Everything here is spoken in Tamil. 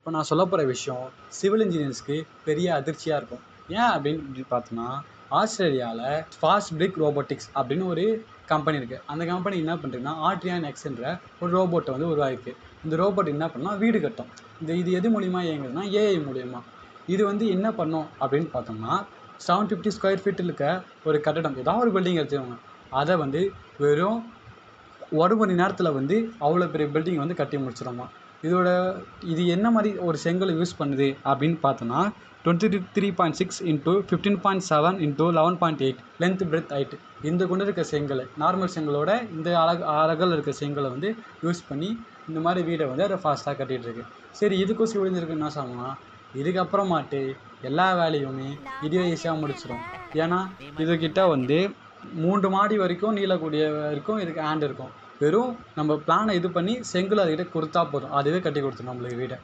இப்போ நான் சொல்ல போகிற விஷயம் சிவில் இன்ஜினியர்ஸ்க்கு பெரிய அதிர்ச்சியாக இருக்கும். ஏன் அப்படின்னு பார்த்தோன்னா, ஆஸ்திரேலியாவில் ஃபாஸ்ட் பிரிக் ரோபோட்டிக்ஸ் அப்படின்னு ஒரு கம்பெனி இருக்குது. அந்த கம்பெனி என்ன பண்ணுறதுன்னா ஆட்ரியான் எக்ஸ்ன்ற ஒரு ரோபோட்டை வந்து உருவாயிருக்கு. இந்த ரோபோட் என்ன பண்ணால் வீடு கட்டும். இது எது மூலிமா இயங்குதுன்னா ஏஐ மூலிமா. இது வந்து என்ன பண்ணும் அப்படின்னு பார்த்தோம்னா 750 ஸ்கொயர் ஃபீட்டில் இருக்க ஒரு கட்டடம், ஏதாவது ஒரு பில்டிங் எடுத்துக்கோங்க, அதை வந்து வெறும் 1 மணி நேரத்தில் வந்து அவ்வளோ பெரிய பில்டிங் வந்து கட்டி முடிச்சிடுமா. இது என்ன மாதிரி ஒரு செங்கல் யூஸ் பண்ணுது அப்படின்னு பார்த்தோன்னா 23.6 into 15.7 into 11.8 length breadth height. இந்த கொண்டு இருக்க செங்கல் நார்மல் செங்கலோட இந்த அழகில் இருக்க செங்கலை வந்து யூஸ் பண்ணி இந்த மாதிரி வீடை வந்து அதை ஃபாஸ்ட்டாக கட்டிகிட்டு இருக்கு. சரி, இதுக்கும் சிவில் இருக்கு என்ன சொல்லலாம், இதுக்கப்புறமாட்டு எல்லா வேலையுமே இதுவே ஈஸியாக முடிச்சிடும். ஏன்னா இதுக்கிட்ட வந்து 3 மாடி வரைக்கும் நீளக்கூடிய இருக்கும், இதுக்கு ஹேண்ட் இருக்கும். வெறும் நம்ம பிளானை இது பண்ணி செங்கல் அதுக்கிட்ட கொடுத்தா போதும், அதுவே கட்டி கொடுத்துரும் நம்மளுக்கு வீடை.